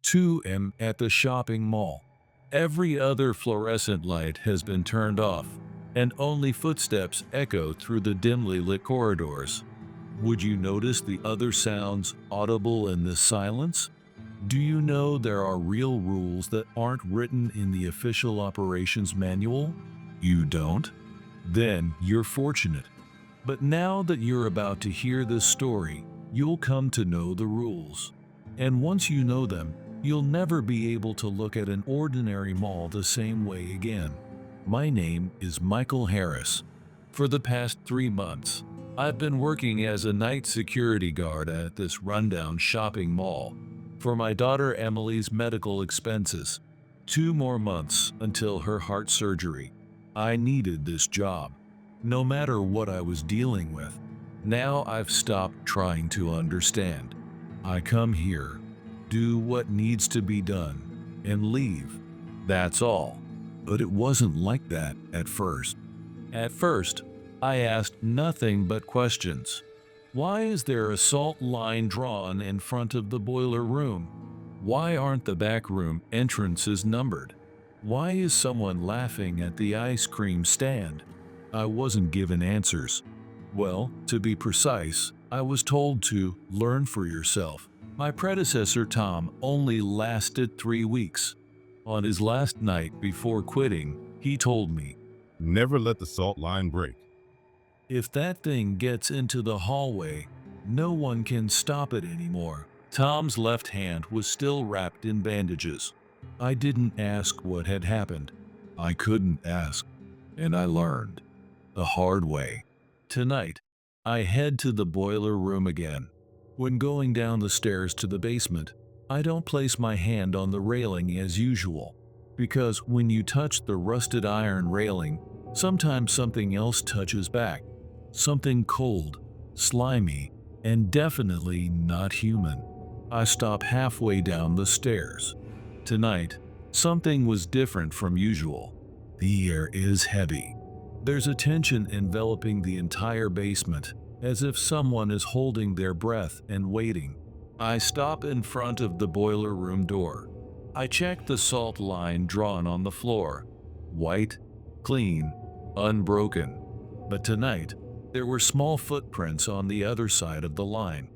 2 a.m. at the shopping mall. Every other fluorescent light has been turned off, and only footsteps echo through the dimly lit corridors. Would you notice the other sounds audible in this silence? Do you know there are real rules that aren't written in the official operations manual? You don't? Then you're fortunate. But now that you're about to hear this story, you'll come to know the rules. And once you know them, you'll never be able to look at an ordinary mall the same way again. My name is Michael Harris. For the past 3 months, I've been working as a night security guard at this rundown shopping mall for my daughter Emily's medical expenses. 2 more months until her heart surgery. I needed this job, no matter what I was dealing with. Now I've stopped trying to understand. I come here, do what needs to be done, and leave. That's all. But it wasn't like that at first. At first, I asked nothing but questions. Why is there a salt line drawn in front of the boiler room? Why aren't the back room entrances numbered? Why is someone laughing at the ice cream stand? I wasn't given answers. Well, to be precise, I was told to learn for yourself. My predecessor Tom only lasted 3 weeks. On his last night before quitting, he told me, Never let the salt line break. if that thing gets into the hallway, no one can stop it anymore. Tom's left hand was still wrapped in bandages. I didn't ask what had happened. I couldn't ask. And I learned the hard way. Tonight, I head to the boiler room again. When going down the stairs to the basement, I don't place my hand on the railing as usual, because when you touch the rusted iron railing, sometimes something else touches back. Something cold, slimy, and definitely not human. I stop halfway down the stairs. Tonight, something was different from usual. The air is heavy. There's a tension enveloping the entire basement, as if someone is holding their breath and waiting. I stop in front of the boiler room door. I check the salt line drawn on the floor. White, clean, unbroken. But tonight, there were small footprints on the other side of the line.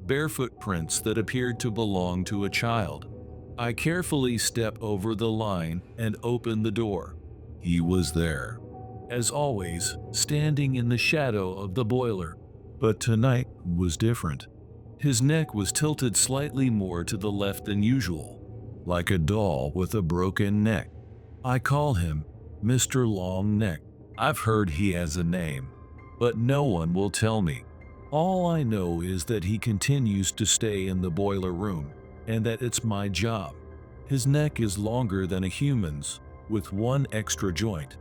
Bare footprints that appeared to belong to a child. I carefully step over the line and open the door. He was there, as always, standing in the shadow of the boiler. But tonight was different. His neck was tilted slightly more to the left than usual, like a doll with a broken neck. I call him Mr. Long Neck. I've heard he has a name, but no one will tell me. All I know is that he continues to stay in the boiler room, and that it's my job. His neck is longer than a human's, with one extra joint.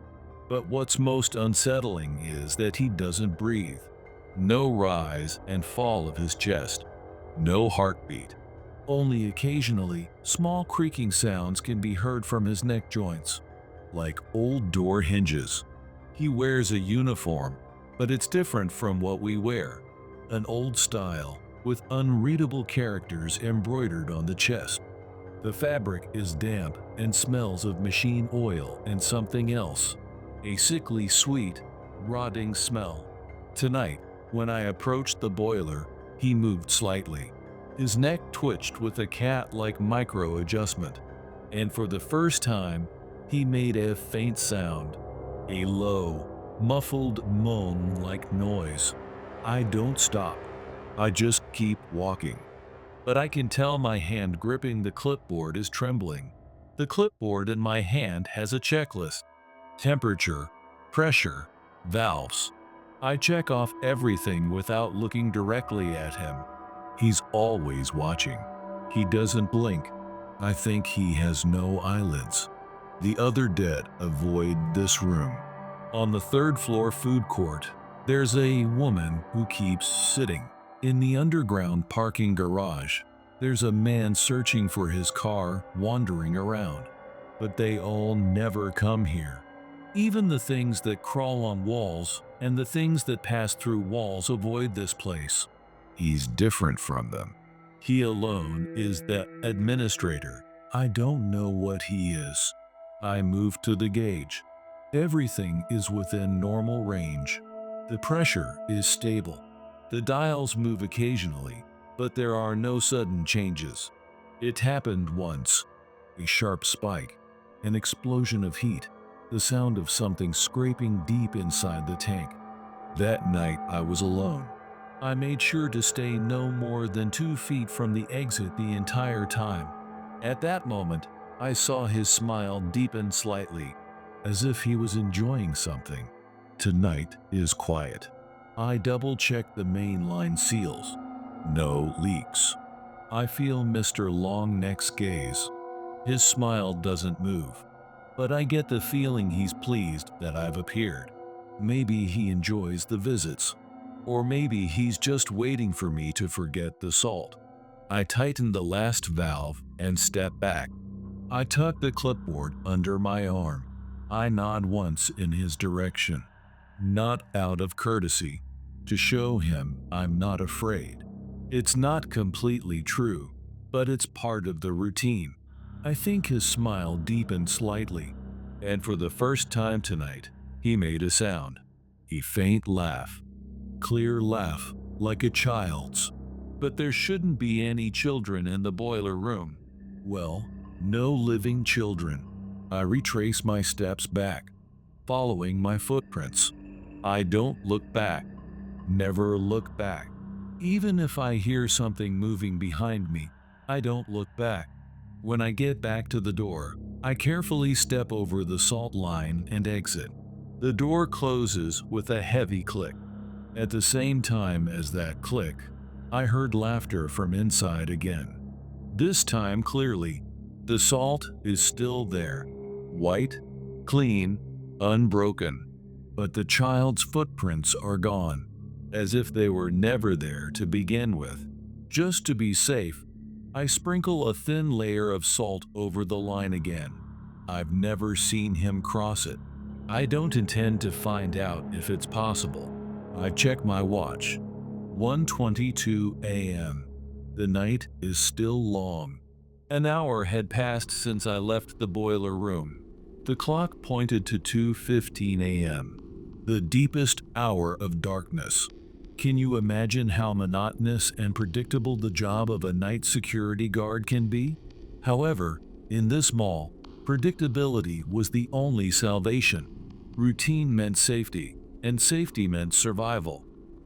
But what's most unsettling is that he doesn't breathe. No rise and fall of his chest. No heartbeat. Only occasionally, small creaking sounds can be heard from his neck joints, like old door hinges. He wears a uniform, but it's different from what we wear. An old style, with unreadable characters embroidered on the chest. The fabric is damp and smells of machine oil and something else. A sickly sweet, rotting smell. Tonight, when I approached the boiler, he moved slightly. His neck twitched with a cat-like micro-adjustment. And for the first time, he made a faint sound. A low, muffled moan-like noise. I don't stop. I just keep walking. But I can tell my hand gripping the clipboard is trembling. The clipboard in my hand has a checklist. Temperature, pressure, valves. I check off everything without looking directly at him. He's always watching. He doesn't blink. I think he has no eyelids. The other dead avoid this room. On the 3rd floor food court, there's a woman who keeps sitting. In the underground parking garage, there's a man searching for his car, wandering around. But they all never come here. Even the things that crawl on walls and the things that pass through walls avoid this place. He's different from them. He alone is the administrator. I don't know what he is. I move to the gauge. Everything is within normal range. The pressure is stable. The dials move occasionally, but there are no sudden changes. It happened once. A sharp spike, an explosion of heat, the sound of something scraping deep inside the tank. That night I was alone. I made sure to stay no more than 2 feet from the exit the entire time. At that moment, I saw his smile deepen slightly, as if he was enjoying something. Tonight is quiet. I double-check the main line seals. No leaks. I feel Mr. Longneck's gaze. His smile doesn't move, but I get the feeling he's pleased that I've appeared. Maybe he enjoys the visits, or maybe he's just waiting for me to forget the salt. I tighten the last valve and step back. I tuck the clipboard under my arm. I nod once in his direction, not out of courtesy, to show him I'm not afraid. It's not completely true, but it's part of the routine. I think his smile deepened slightly, and for the first time tonight, he made a sound. A faint laugh. Clear laugh, like a child's. But there shouldn't be any children in the boiler room. Well, no living children. I retrace my steps back, following my footprints. I don't look back. Never look back. Even if I hear something moving behind me, I don't look back. When I get back to the door, I carefully step over the salt line and exit. The door closes with a heavy click. At the same time as that click, I heard laughter from inside again. This time clearly. The salt is still there. White, clean, unbroken. But the child's footprints are gone, as if they were never there to begin with. Just to be safe, I sprinkle a thin layer of salt over the line again. I've never seen him cross it. I don't intend to find out if it's possible. I check my watch. 1:22 a.m. The night is still long. An hour had passed since I left the boiler room. The clock pointed to 2:15 a.m., the deepest hour of darkness. Can you imagine how monotonous and predictable the job of a night security guard can be? However, in this mall, predictability was the only salvation. Routine meant safety, and safety meant survival.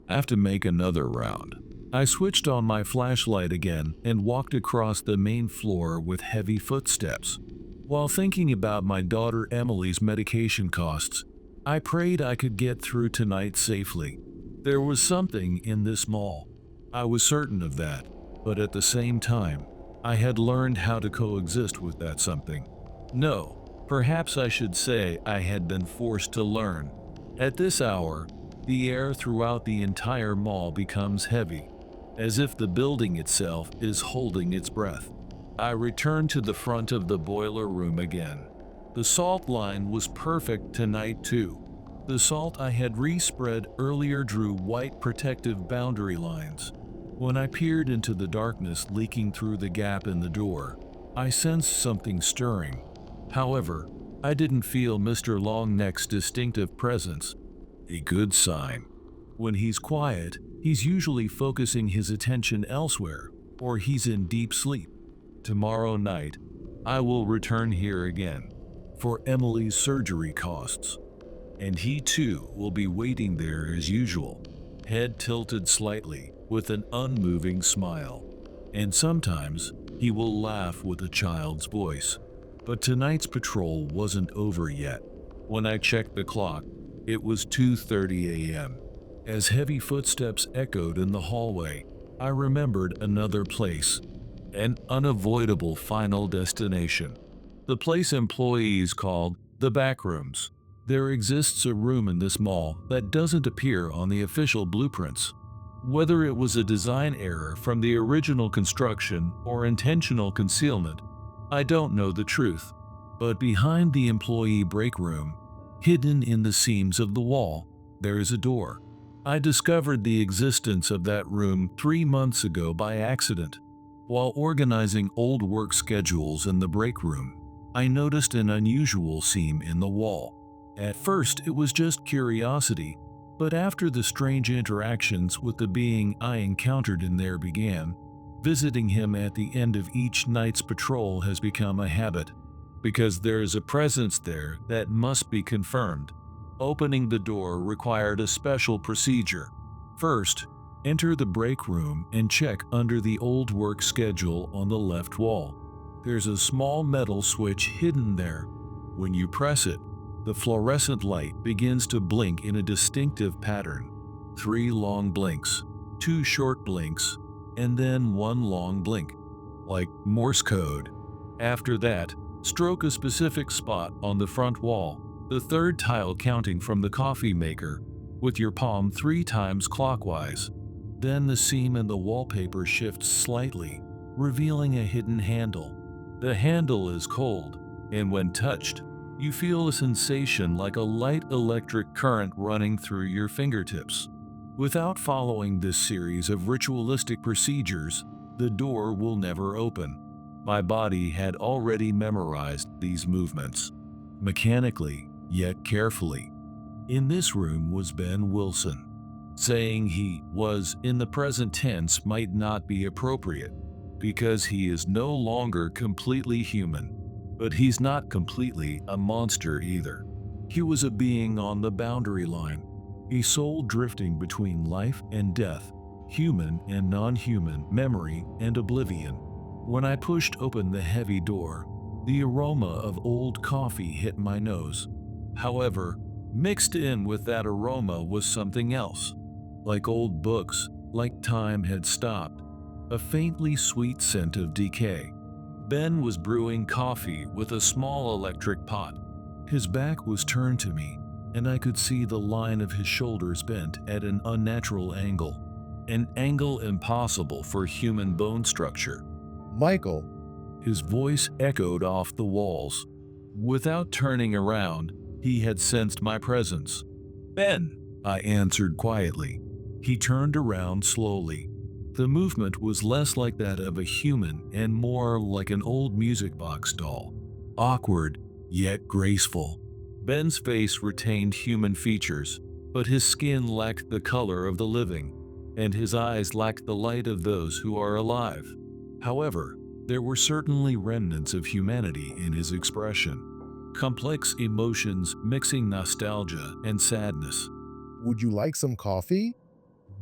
I have to make another round. I switched on my flashlight again and walked across the main floor with heavy footsteps. While thinking about my daughter Emily's medication costs, I prayed I could get through tonight safely. There was something in this mall. I was certain of that, but at the same time, I had learned how to coexist with that something. No, perhaps I should say I had been forced to learn. At this hour, the air throughout the entire mall becomes heavy, as if the building itself is holding its breath. I returned to the front of the boiler room again. The salt line was perfect tonight too. The salt I had respread earlier drew white protective boundary lines. When I peered into the darkness leaking through the gap in the door, I sensed something stirring. However, I didn't feel Mr. Longneck's distinctive presence. A good sign. When he's quiet, he's usually focusing his attention elsewhere, or he's in deep sleep. Tomorrow night, I will return here again for Emily's surgery costs. And he too will be waiting there as usual, head tilted slightly with an unmoving smile. And sometimes he will laugh with a child's voice. But tonight's patrol wasn't over yet. When I checked the clock, it was 2:30 a.m. As heavy footsteps echoed in the hallway, I remembered another place, an unavoidable final destination. The place employees called the back rooms. There exists a room in this mall that doesn't appear on the official blueprints. Whether it was a design error from the original construction or intentional concealment, I don't know the truth. But behind the employee break room, hidden in the seams of the wall, there is a door. I discovered the existence of that room 3 months ago by accident. While organizing old work schedules in the break room, I noticed an unusual seam in the wall. At first, it was just curiosity, but after the strange interactions with the being I encountered in there began, visiting him at the end of each night's patrol has become a habit, because there is a presence there that must be confirmed. Opening the door required a special procedure. First, enter the break room and check under the old work schedule on the left wall. There's a small metal switch hidden there. When you press it, the fluorescent light begins to blink in a distinctive pattern. 3 long blinks, 2 short blinks, and then 1 long blink, like Morse code. After that, stroke a specific spot on the front wall, the third tile counting from the coffee maker, with your palm 3 times clockwise. Then the seam in the wallpaper shifts slightly, revealing a hidden handle. The handle is cold, and when touched, you feel a sensation like a light electric current running through your fingertips. Without following this series of ritualistic procedures, the door will never open. My body had already memorized these movements, mechanically yet carefully. In this room was Ben Wilson. Saying he was in the present tense might not be appropriate, because he is no longer completely human, but he's not completely a monster either. He was a being on the boundary line, a soul drifting between life and death, human and non-human, memory and oblivion. When I pushed open the heavy door, the aroma of old coffee hit my nose. However, mixed in with that aroma was something else. Like old books, like time had stopped, a faintly sweet scent of decay. Ben was brewing coffee with a small electric pot. His back was turned to me, and I could see the line of his shoulders bent at an unnatural angle, an angle impossible for human bone structure. Michael, His voice echoed off the walls. Without turning around, he had sensed my presence. "Ben," I answered quietly. He turned around slowly. The movement was less like that of a human and more like an old music box doll. Awkward, yet graceful. Ben's face retained human features, but his skin lacked the color of the living, and his eyes lacked the light of those who are alive. However, there were certainly remnants of humanity in his expression. Complex emotions mixing nostalgia and sadness. would you like some coffee?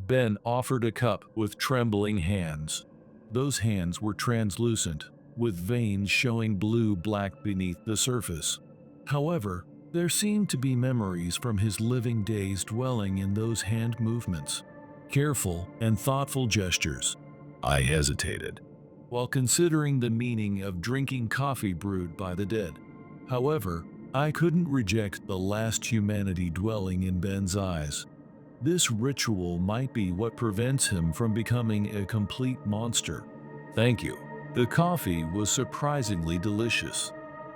Ben offered a cup with trembling hands. Those hands were translucent, with veins showing blue-black beneath the surface. However, there seemed to be memories from his living days dwelling in those hand movements. Careful and thoughtful gestures. I hesitated, while considering the meaning of drinking coffee brewed by the dead. However, I couldn't reject the last humanity dwelling in Ben's eyes. This ritual might be what prevents him from becoming a complete monster. Thank you. The coffee was surprisingly delicious.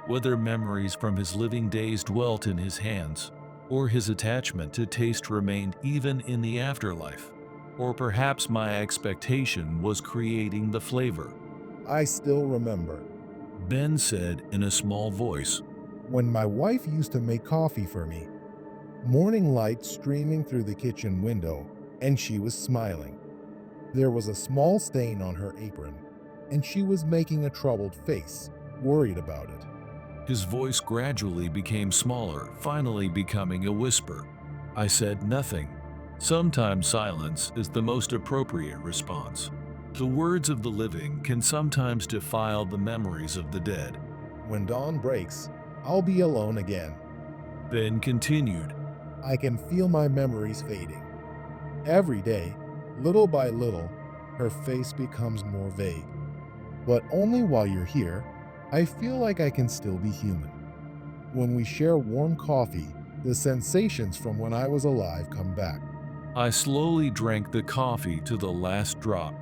Whether memories from his living days dwelt in his hands, or his attachment to taste remained even in the afterlife, or perhaps my expectation was creating the flavor. I still remember Ben said in a small voice. when my wife used to make coffee for me. Morning light streaming through the kitchen window, and she was smiling. There was a small stain on her apron, and she was making a troubled face, worried about it. His voice gradually became smaller, finally becoming a whisper. I said nothing. Sometimes silence is the most appropriate response. The words of the living can sometimes defile the memories of the dead. When dawn breaks, I'll be alone again. Ben continued. I can feel my memories fading. Every day, little by little, her face becomes more vague. But only while you're here, I feel like I can still be human. When we share warm coffee, the sensations from when I was alive come back. I slowly drank the coffee to the last drop.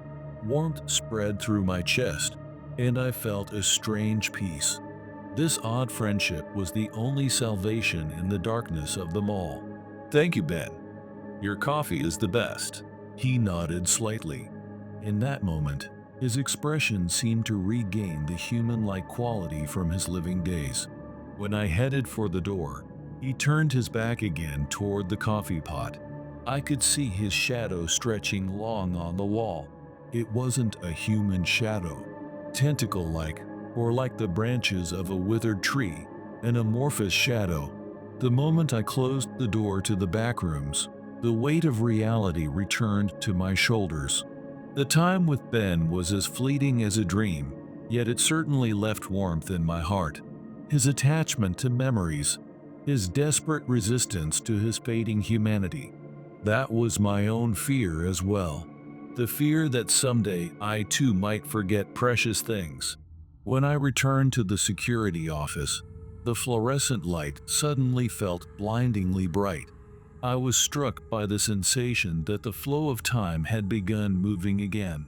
Warmth spread through my chest, and I felt a strange peace. This odd friendship was the only salvation in the darkness of them all. Thank you, Ben. Your coffee is the best. He nodded slightly. In that moment, His expression seemed to regain the human-like quality from his living days. When I headed for the door, he turned his back again toward the coffee pot. I could see his shadow stretching long on the wall. It wasn't a human shadow, tentacle-like, or like the branches of a withered tree, an amorphous shadow. The moment I closed the door to the back rooms, the weight of reality returned to my shoulders. The time with Ben was as fleeting as a dream, yet it certainly left warmth in my heart. His attachment to memories, his desperate resistance to his fading humanity. That was my own fear as well. The fear that someday I too might forget precious things. When I returned to the security office, the fluorescent light suddenly felt blindingly bright. I was struck by the sensation that the flow of time had begun moving again.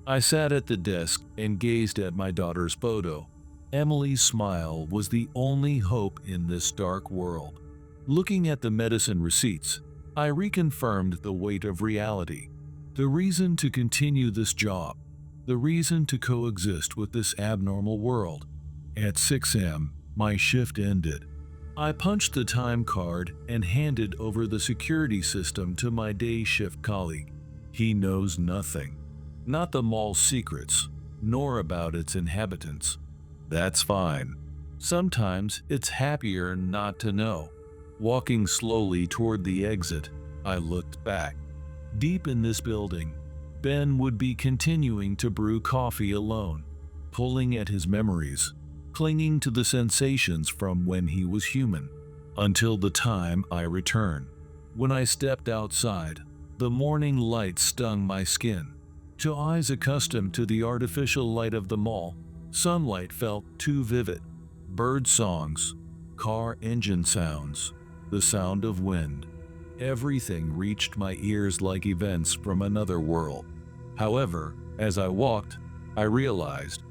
I sat at the desk and gazed at my daughter's photo. Emily's smile was the only hope in this dark world. Looking at the medicine receipts, I reconfirmed the weight of reality. The reason to continue this job, the reason to coexist with this abnormal world. At 6 a.m., my shift ended. I punched the time card and handed over the security system to my day shift colleague. He knows nothing. Not the mall's secrets, nor about its inhabitants. That's fine. Sometimes it's happier not to know. Walking slowly toward the exit, I looked back. Deep in this building, Ben would be continuing to brew coffee alone, pulling at his memories, clinging to the sensations from when he was human, until the time I return. When I stepped outside, the morning light stung my skin. To eyes accustomed to the artificial light of the mall, sunlight felt too vivid. Bird songs, car engine sounds, the sound of wind. Everything reached my ears like events from another world. However, as I walked, I realized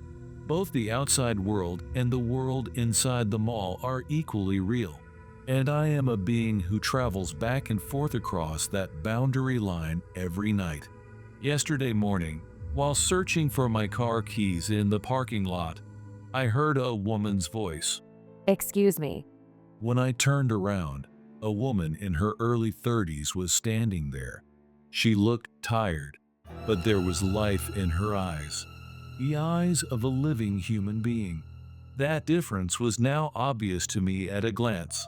both the outside world and the world inside the mall are equally real, and I am a being who travels back and forth across that boundary line every night. Yesterday morning, while searching for my car keys in the parking lot, I heard a woman's voice. Excuse me. When I turned around, a woman in her early 30s was standing there. She looked tired, but there was life in her eyes. The eyes of a living human being. That difference was now obvious to me at a glance.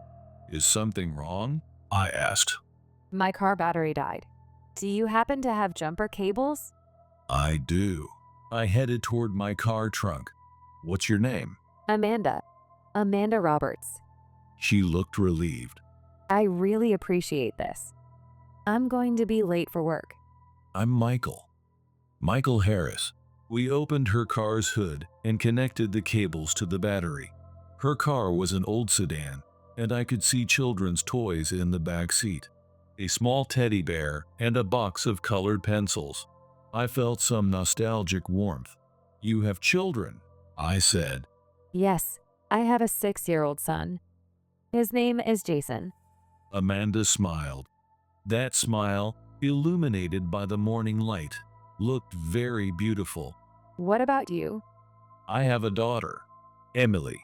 Is something wrong? I asked. My car battery died. Do you happen to have jumper cables? I do. I headed toward my car trunk. What's your name? Amanda. Amanda Roberts. She looked relieved. I really appreciate this. I'm going to be late for work. I'm Michael. Michael Harris. We opened her car's hood and connected the cables to the battery. Her car was an old sedan, and I could see children's toys in the back seat. A small teddy bear and a box of colored pencils. I felt some nostalgic warmth. You have children, I said. Yes, I have a 6-year-old son. His name is Jason. Amanda smiled. That smile, illuminated by the morning light, looked very beautiful. What about you? I have a daughter, Emily,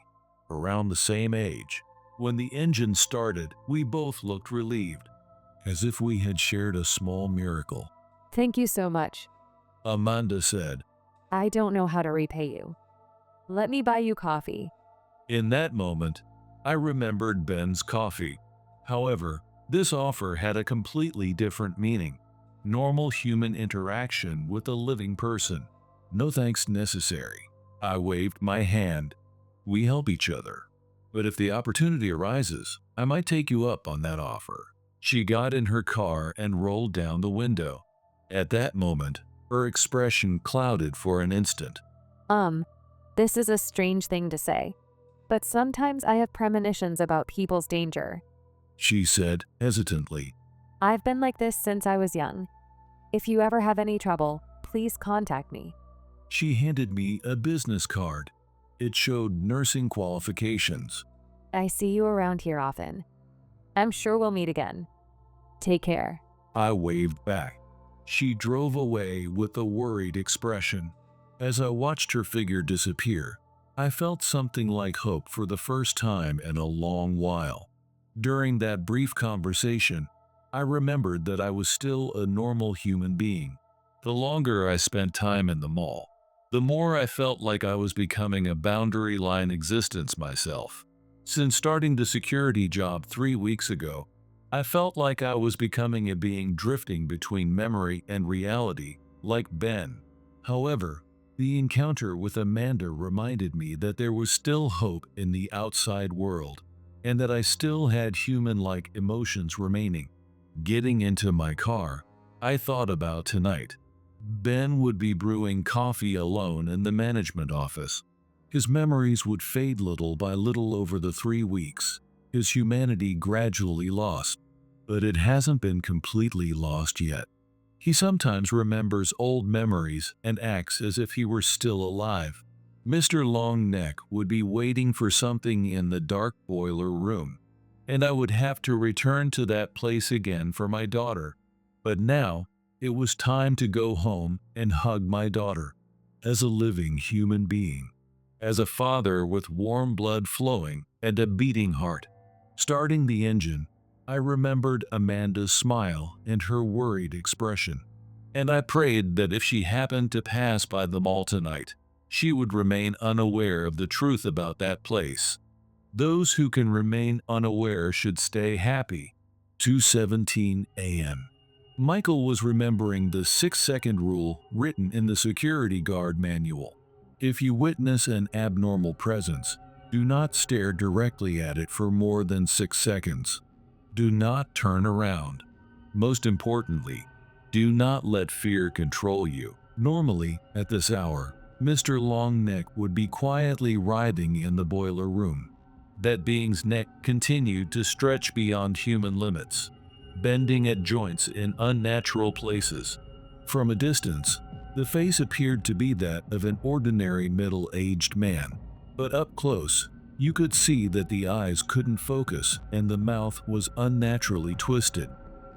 around the same age. When the engine started, we both looked relieved, as if we had shared a small miracle. Thank you so much. Amanda said. I don't know how to repay you. Let me buy you coffee. In that moment, I remembered Ben's coffee. However, this offer had a completely different meaning. Normal human interaction with a living person. No thanks necessary. I waved my hand. We help each other. But if the opportunity arises, I might take you up on that offer. She got in her car and rolled down the window. At that moment, her expression clouded for an instant. This is a strange thing to say, but sometimes I have premonitions about people's danger. She said hesitantly. I've been like this since I was young. If you ever have any trouble, please contact me. She handed me a business card. It showed nursing qualifications. I see you around here often. I'm sure we'll meet again. Take care. I waved back. She drove away with a worried expression. As I watched her figure disappear, I felt something like hope for the first time in a long while. During that brief conversation, I remembered that I was still a normal human being. The longer I spent time in the mall, the more I felt like I was becoming a boundary line existence myself. Since starting the security job 3 weeks ago, I felt like I was becoming a being drifting between memory and reality, like Ben. However, the encounter with Amanda reminded me that there was still hope in the outside world, and that I still had human-like emotions remaining. Getting into my car, I thought about tonight. Ben would be brewing coffee alone in the management office. His memories would fade little by little over the 3 weeks, his humanity gradually lost. But it hasn't been completely lost yet. He sometimes remembers old memories and acts as if he were still alive. Mr. Longneck would be waiting for something in the dark boiler room, and I would have to return to that place again for my daughter. But now, it was time to go home and hug my daughter, as a living human being, as a father with warm blood flowing and a beating heart. Starting the engine, I remembered Amanda's smile and her worried expression, and I prayed that if she happened to pass by the mall tonight, she would remain unaware of the truth about that place. Those who can remain unaware should stay happy. 2:17 a.m. Michael was remembering the 6-second rule written in the security guard manual. If you witness an abnormal presence, do not stare directly at it for more than 6 seconds. Do not turn around. Most importantly, do not let fear control you. Normally, at this hour, Mr. Longneck would be quietly writhing in the boiler room. That being's neck continued to stretch beyond human limits, bending at joints in unnatural places. From a distance, the face appeared to be that of an ordinary middle-aged man, but up close, you could see that the eyes couldn't focus and the mouth was unnaturally twisted.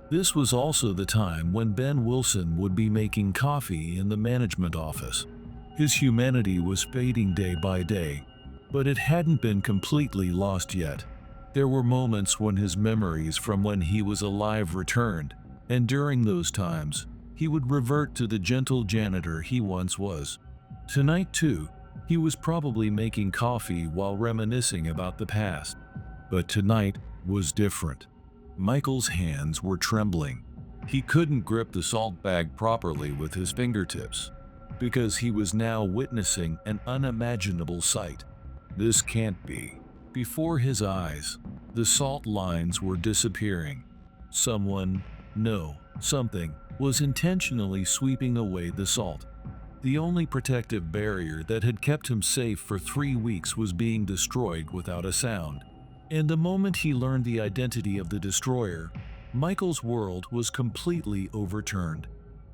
This was also the time when Ben Wilson would be making coffee in the management office. His humanity was fading day by day, but it hadn't been completely lost yet. There were moments when his memories from when he was alive returned, and during those times, he would revert to the gentle janitor he once was. Tonight, too, he was probably making coffee while reminiscing about the past. But tonight was different. Michael's hands were trembling. He couldn't grip the salt bag properly with his fingertips, because he was now witnessing an unimaginable sight. This can't be. Before his eyes, the salt lines were disappearing. Someone, no, something, was intentionally sweeping away the salt. The only protective barrier that had kept him safe for 3 weeks was being destroyed without a sound. And the moment he learned the identity of the destroyer, Michael's world was completely overturned.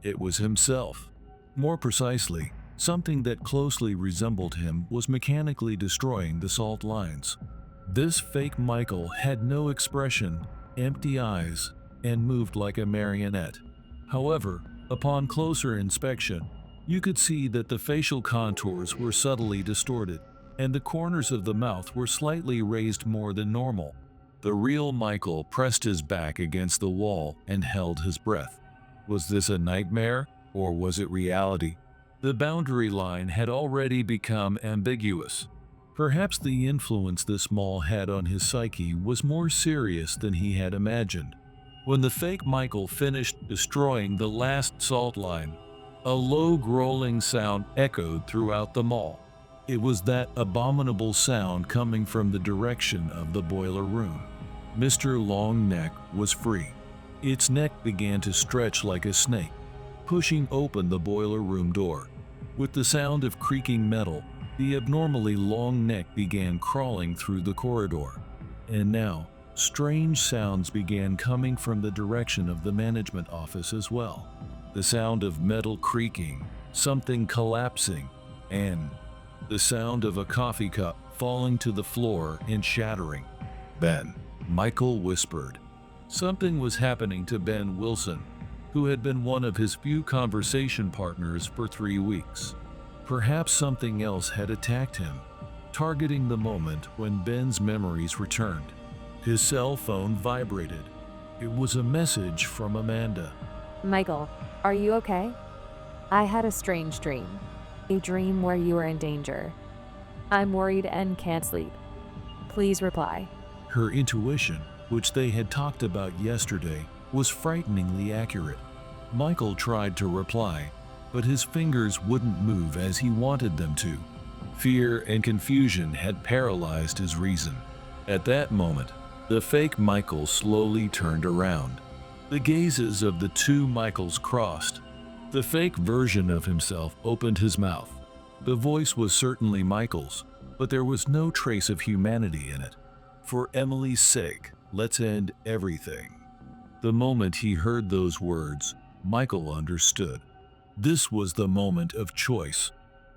It was himself. More precisely, something that closely resembled him was mechanically destroying the salt lines. This fake Michael had no expression, empty eyes, and moved like a marionette. However, upon closer inspection, you could see that the facial contours were subtly distorted, and the corners of the mouth were slightly raised more than normal. The real Michael pressed his back against the wall and held his breath. Was this a nightmare, or was it reality? The boundary line had already become ambiguous. Perhaps the influence this mall had on his psyche was more serious than he had imagined. When the fake Michael finished destroying the last salt line, a low growling sound echoed throughout the mall. It was that abominable sound coming from the direction of the boiler room. Mr. Longneck was free. Its neck began to stretch like a snake, pushing open the boiler room door. With the sound of creaking metal, the abnormally long neck began crawling through the corridor. And now, strange sounds began coming from the direction of the management office as well. The sound of metal creaking, something collapsing, and the sound of a coffee cup falling to the floor and shattering. "Ben," Michael whispered. Something was happening to Ben Wilson, who had been one of his few conversation partners for 3 weeks. Perhaps something else had attacked him, targeting the moment when Ben's memories returned. His cell phone vibrated. It was a message from Amanda. Michael, are you okay? I had a strange dream. A dream where you were in danger. I'm worried and can't sleep. Please reply. Her intuition, which they had talked about yesterday, was frighteningly accurate. Michael tried to reply, but his fingers wouldn't move as he wanted them to. Fear and confusion had paralyzed his reason. At that moment, the fake Michael slowly turned around. The gazes of the two Michaels crossed. The fake version of himself opened his mouth. The voice was certainly Michael's, but there was no trace of humanity in it. For Emily's sake, let's end everything. The moment he heard those words, Michael understood. This was the moment of choice.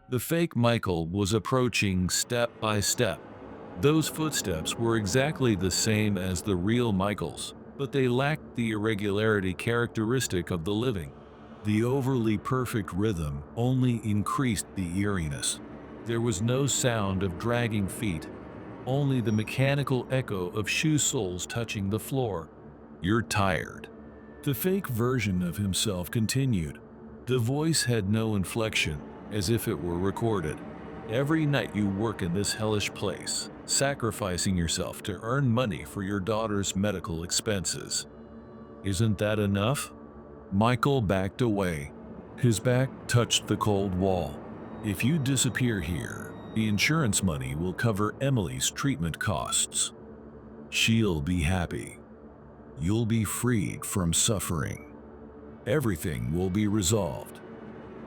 The fake Michael was approaching step by step. Those footsteps were exactly the same as the real Michael's, but they lacked the irregularity characteristic of the living. The overly perfect rhythm only increased the eeriness. There was no sound of dragging feet, only the mechanical echo of shoe soles touching the floor. "You're tired." The fake version of himself continued. The voice had no inflection, as if it were recorded. "Every night you work in this hellish place, sacrificing yourself to earn money for your daughter's medical expenses. Isn't that enough?" Michael backed away. His back touched the cold wall. "If you disappear here, the insurance money will cover Emily's treatment costs. She'll be happy. You'll be freed from suffering. Everything will be resolved."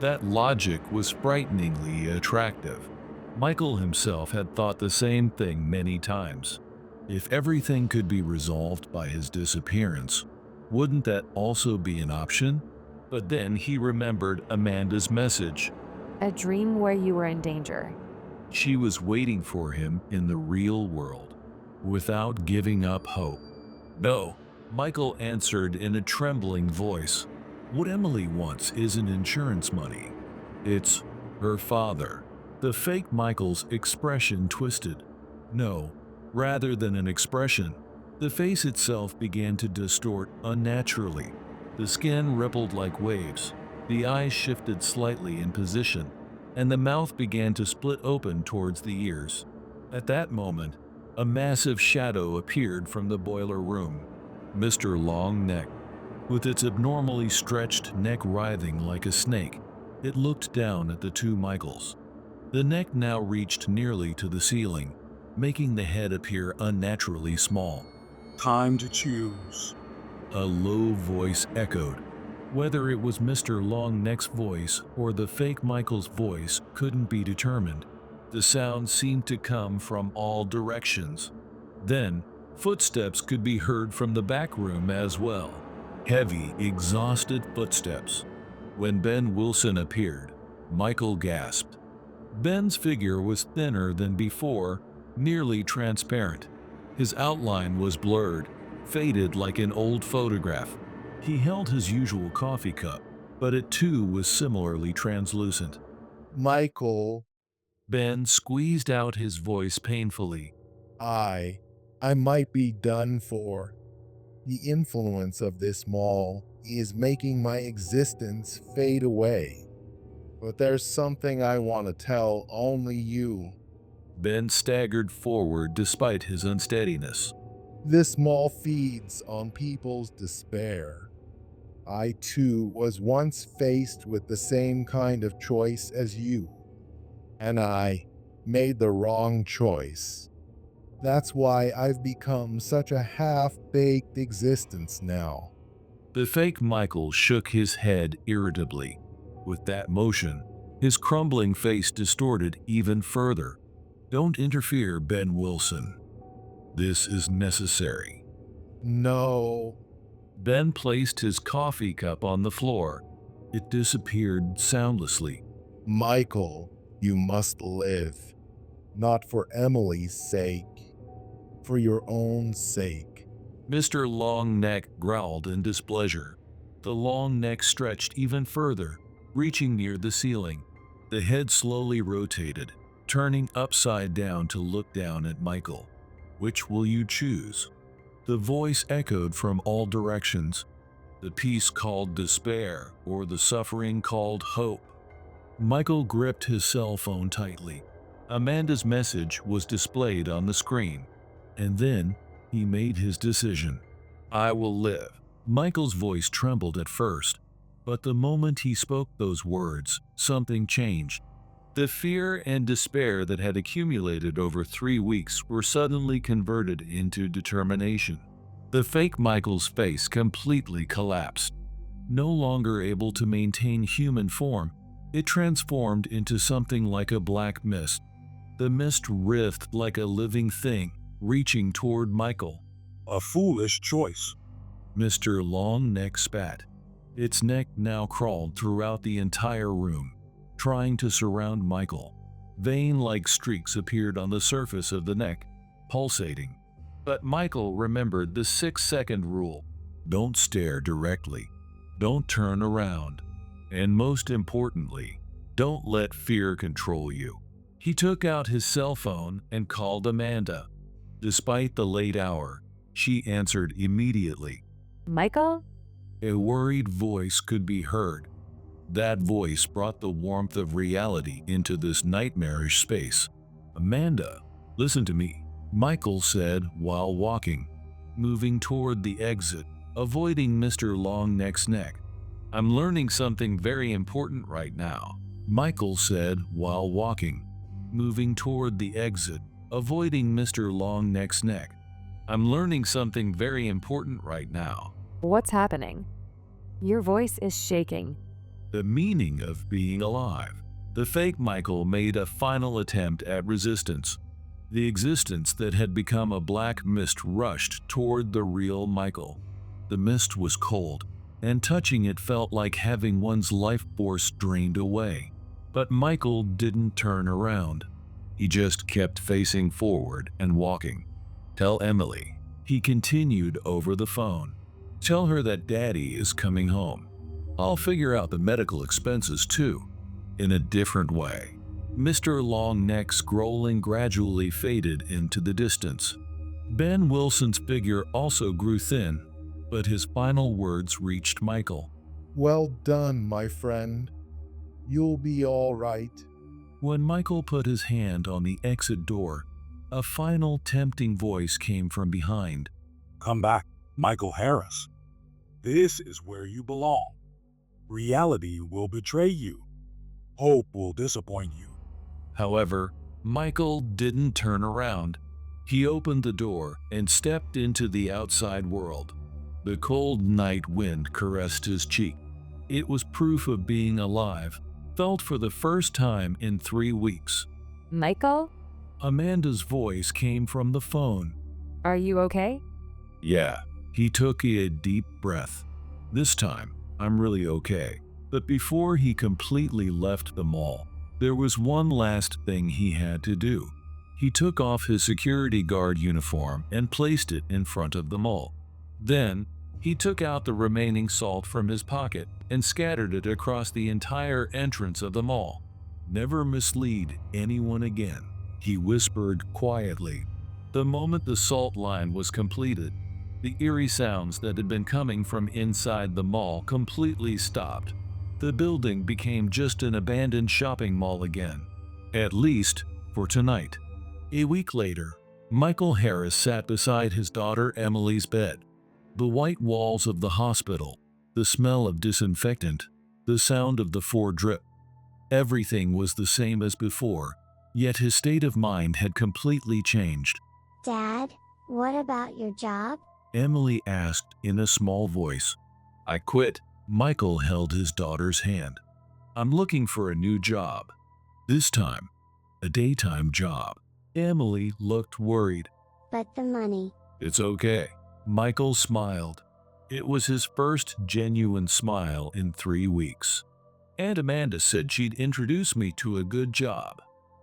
That logic was frighteningly attractive. Michael himself had thought the same thing many times. If everything could be resolved by his disappearance, wouldn't that also be an option? But then he remembered Amanda's message. A dream where you were in danger. She was waiting for him in the real world, without giving up hope. "No," Michael answered in a trembling voice. "What Emily wants isn't insurance money. It's her father." The fake Michael's expression twisted. No, rather than an expression, the face itself began to distort unnaturally. The skin rippled like waves, the eyes shifted slightly in position, and the mouth began to split open towards the ears. At that moment, a massive shadow appeared from the boiler room. Mr. Longneck. With its abnormally stretched neck writhing like a snake, it looked down at the two Michaels. The neck now reached nearly to the ceiling, making the head appear unnaturally small. "Time to choose." A low voice echoed. Whether it was Mr. Longneck's voice or the fake Michael's voice couldn't be determined. The sound seemed to come from all directions. Then, footsteps could be heard from the back room as well. Heavy, exhausted footsteps. When Ben Wilson appeared, Michael gasped. Ben's figure was thinner than before, nearly transparent. His outline was blurred, faded like an old photograph. He held his usual coffee cup, but it too was similarly translucent. Michael, Ben squeezed out his voice painfully. I might be done for. The influence of this mall is making my existence fade away. But there's something I want to tell only you. Ben staggered forward despite his unsteadiness. This mall feeds on people's despair. I too was once faced with the same kind of choice as you. And I made the wrong choice. That's why I've become such a half-baked existence now. The fake Michael shook his head irritably. With that motion, his crumbling face distorted even further. "Don't interfere, Ben Wilson. This is necessary." No. Ben placed his coffee cup on the floor. It disappeared soundlessly. Michael, you must live. Not for Emily's sake. For your own sake. Mr. Longneck growled in displeasure. The long neck stretched even further, reaching near the ceiling. The head slowly rotated, turning upside down to look down at Michael. Which will you choose? The voice echoed from all directions. The peace called despair, or the suffering called hope. Michael gripped his cell phone tightly. Amanda's message was displayed on the screen. And then he made his decision. I will live. Michael's voice trembled at first, but the moment he spoke those words, something changed. The fear and despair that had accumulated over 3 weeks were suddenly converted into determination. The fake Michael's face completely collapsed. No longer able to maintain human form, it transformed into something like a black mist. The mist writhed like a living thing, reaching toward Michael. A foolish choice. Mr. Longneck spat. Its neck now crawled throughout the entire room, trying to surround Michael. Vein-like streaks appeared on the surface of the neck, pulsating. But Michael remembered the 6-second rule. Don't stare directly. Don't turn around. And most importantly, don't let fear control you. He took out his cell phone and called Amanda. Despite the late hour, she answered immediately. Michael? A worried voice could be heard. That voice brought the warmth of reality into this nightmarish space. Amanda, listen to me, Michael said while walking, moving toward the exit, avoiding Mr. Longneck's neck. I'm learning something very important right now, Michael said while walking, moving toward the exit, avoiding Mr. Longneck's neck. I'm learning something very important right now. What's happening? Your voice is shaking. The meaning of being alive. The fake Michael made a final attempt at resistance. The existence that had become a black mist rushed toward the real Michael. The mist was cold, and touching it felt like having one's life force drained away. But Michael didn't turn around. He just kept facing forward and walking. Tell Emily, he continued over the phone. Tell her that Daddy is coming home. I'll figure out the medical expenses too. In a different way. Mr. Longneck's growling gradually faded into the distance. Ben Wilson's figure also grew thin, but his final words reached Michael. Well done, my friend. You'll be all right. When Michael put his hand on the exit door, a final tempting voice came from behind. Come back, Michael Harris. This is where you belong. Reality will betray you. Hope will disappoint you. However, Michael didn't turn around. He opened the door and stepped into the outside world. The cold night wind caressed his cheek. It was proof of being alive, felt for the first time in 3 weeks. Michael? Amanda's voice came from the phone. Are you okay? Yeah, he took a deep breath. This time, I'm really okay. But before he completely left the mall, there was one last thing he had to do. He took off his security guard uniform and placed it in front of the mall. Then, he took out the remaining salt from his pocket and scattered it across the entire entrance of the mall. Never mislead anyone again, he whispered quietly. The moment the salt line was completed, the eerie sounds that had been coming from inside the mall completely stopped. The building became just an abandoned shopping mall again, at least for tonight. A week later, Michael Harris sat beside his daughter Emily's bed. The white walls of the hospital, the smell of disinfectant, the sound of the Ford drip. Everything was the same as before, yet his state of mind had completely changed. Dad, what about your job? Emily asked in a small voice. I quit. Michael held his daughter's hand. I'm looking for a new job. This time, a daytime job. Emily looked worried. But the money. It's okay. Michael smiled. It was his first genuine smile in 3 weeks. Aunt Amanda said she'd introduce me to a good job.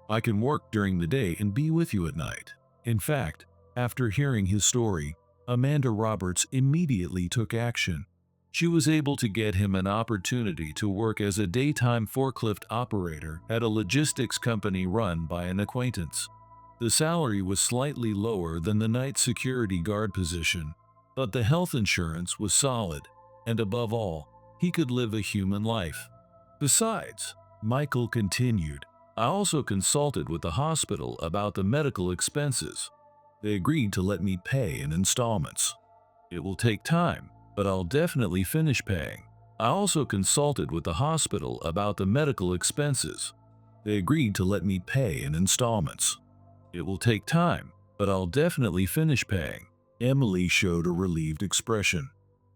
I can work during the day and be with you at night. In fact, after hearing his story, Amanda Roberts immediately took action. She was able to get him an opportunity to work as a daytime forklift operator at a logistics company run by an acquaintance. The salary was slightly lower than the night security guard position, but the health insurance was solid, and above all, he could live a human life. Besides, Michael continued, I also consulted with the hospital about the medical expenses. They agreed to let me pay in installments. It will take time, but I'll definitely finish paying. I also consulted with the hospital about the medical expenses. They agreed to let me pay in installments. It will take time, but I'll definitely finish paying. Emily showed a relieved expression.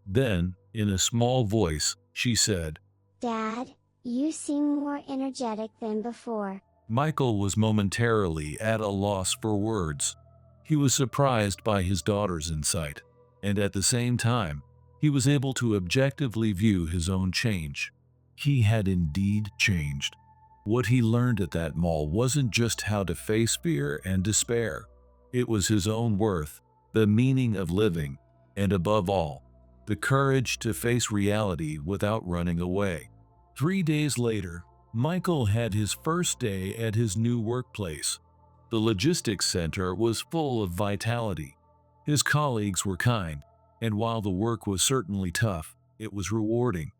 Then, in a small voice, she said, Dad, you seem more energetic than before. Michael was momentarily at a loss for words. He was surprised by his daughter's insight, and at the same time, he was able to objectively view his own change. He had indeed changed. What he learned at that mall wasn't just how to face fear and despair. It was his own worth, the meaning of living, and above all, the courage to face reality without running away. 3 days later, Michael had his first day at his new workplace. The logistics center was full of vitality. His colleagues were kind, and while the work was certainly tough, it was rewarding.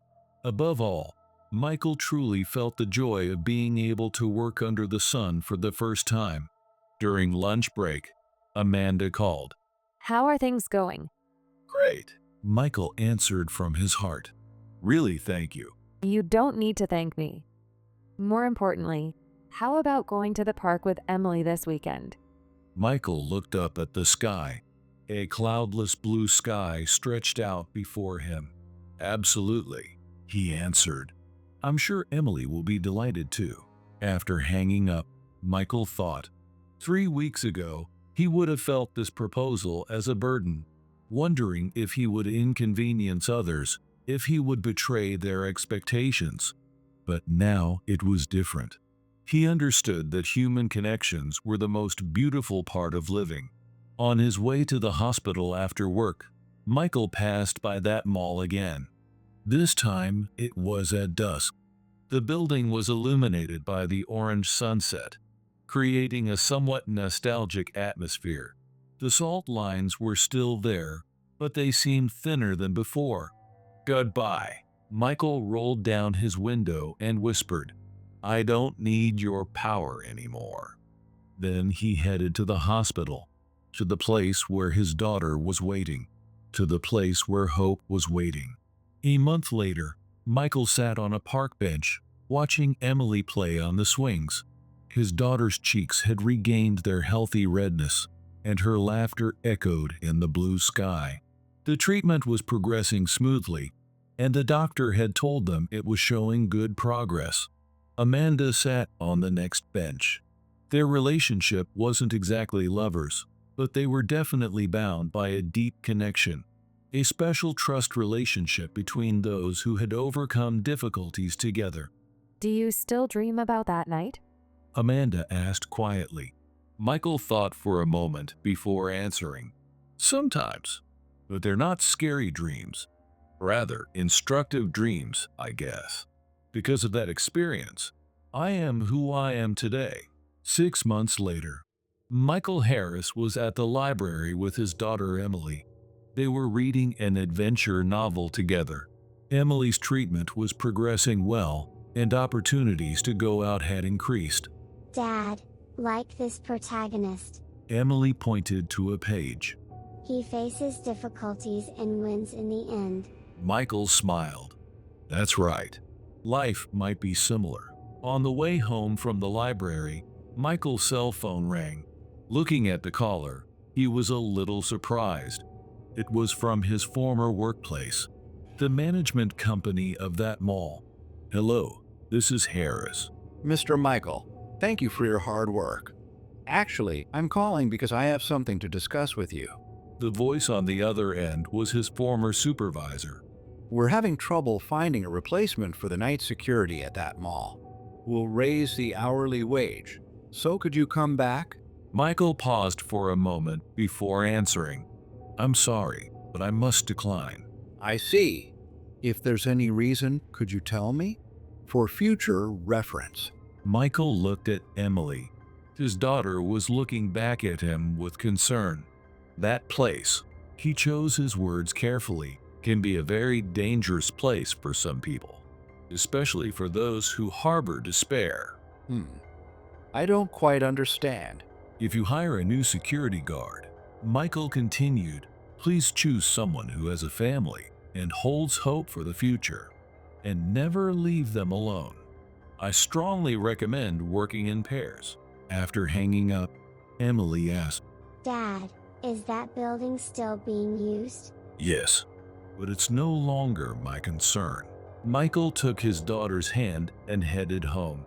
Above all, Michael truly felt the joy of being able to work under the sun for the first time. During lunch break, Amanda called. How are things going? Great, Michael answered from his heart. Really, thank you. You don't need to thank me. More importantly, how about going to the park with Emily this weekend? Michael looked up at the sky. A cloudless blue sky stretched out before him. Absolutely, he answered. I'm sure Emily will be delighted too. After hanging up, Michael thought. 3 weeks ago, he would have felt this proposal as a burden, wondering if he would inconvenience others, if he would betray their expectations. But now it was different. He understood that human connections were the most beautiful part of living. On his way to the hospital after work, Michael passed by that mall again. This time, it was at dusk. The building was illuminated by the orange sunset, creating a somewhat nostalgic atmosphere. The salt lines were still there, but they seemed thinner than before. Goodbye. Michael rolled down his window and whispered, I don't need your power anymore. Then he headed to the hospital, to the place where his daughter was waiting, to the place where hope was waiting. A month later, Michael sat on a park bench, watching Emily play on the swings. His daughter's cheeks had regained their healthy redness, and her laughter echoed in the blue sky. The treatment was progressing smoothly, and the doctor had told them it was showing good progress. Amanda sat on the next bench. Their relationship wasn't exactly lovers, but they were definitely bound by a deep connection, a special trust relationship between those who had overcome difficulties together. Do you still dream about that night? Amanda asked quietly. Michael thought for a moment before answering. Sometimes, but they're not scary dreams. Rather, instructive dreams, I guess. Because of that experience, I am who I am today. 6 months later, Michael Harris was at the library with his daughter Emily. They were reading an adventure novel together. Emily's treatment was progressing well, and opportunities to go out had increased. Dad, like this protagonist. Emily pointed to a page. He faces difficulties and wins in the end. Michael smiled. That's right. Life might be similar. On the way home from the library, Michael's cell phone rang. Looking at the caller, he was a little surprised. It was from his former workplace, the management company of that mall. Hello, this is Harris. Mr. Michael, thank you for your hard work. Actually, I'm calling because I have something to discuss with you. The voice on the other end was his former supervisor. We're having trouble finding a replacement for the night security at that mall. We'll raise the hourly wage. So could you come back? Michael paused for a moment before answering. I'm sorry, but I must decline. I see. If there's any reason, could you tell me? For future reference. Michael looked at Emily. His daughter was looking back at him with concern. That place, he chose his words carefully, can be a very dangerous place for some people, especially for those who harbor despair. I don't quite understand. If you hire a new security guard, Michael continued, please choose someone who has a family and holds hope for the future, and never leave them alone. I strongly recommend working in pairs. After hanging up, Emily asked, Dad, is that building still being used? yes, but it's no longer my concern. Michael took his daughter's hand and headed home.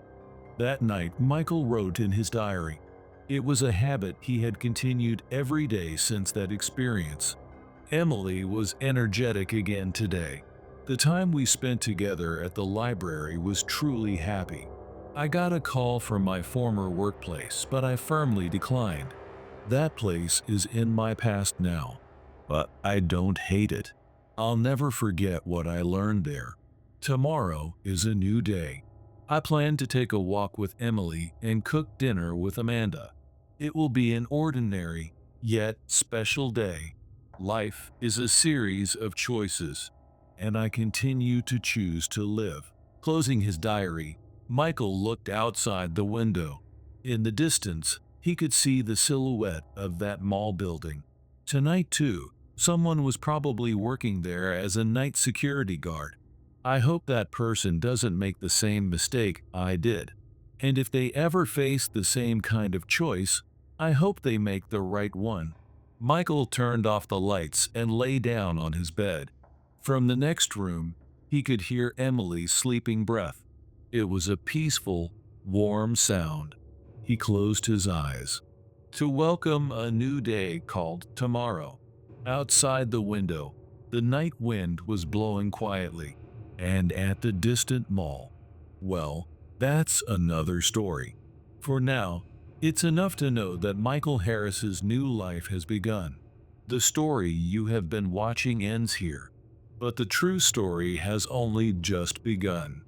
That night, Michael wrote in his diary. It was a habit he had continued every day since that experience. Emily was energetic again today. The time we spent together at the library was truly happy. I got a call from my former workplace, but I firmly declined. That place is in my past now, but I don't hate it. I'll never forget what I learned there. Tomorrow is a new day. I plan to take a walk with Emily and cook dinner with Amanda. It will be an ordinary, yet special day. Life is a series of choices, and I continue to choose to live. Closing his diary, Michael looked outside the window. In the distance, he could see the silhouette of that mall building. Tonight, too, someone was probably working there as a night security guard. I hope that person doesn't make the same mistake I did. And if they ever face the same kind of choice, I hope they make the right one. Michael turned off the lights and lay down on his bed. From the next room, he could hear Emily's sleeping breath. It was a peaceful, warm sound. He closed his eyes to welcome a new day called tomorrow. Outside the window, the night wind was blowing quietly, and at the distant mall, well, that's another story. For now, it's enough to know that Michael Harris's new life has begun. The story you have been watching ends here, but the true story has only just begun.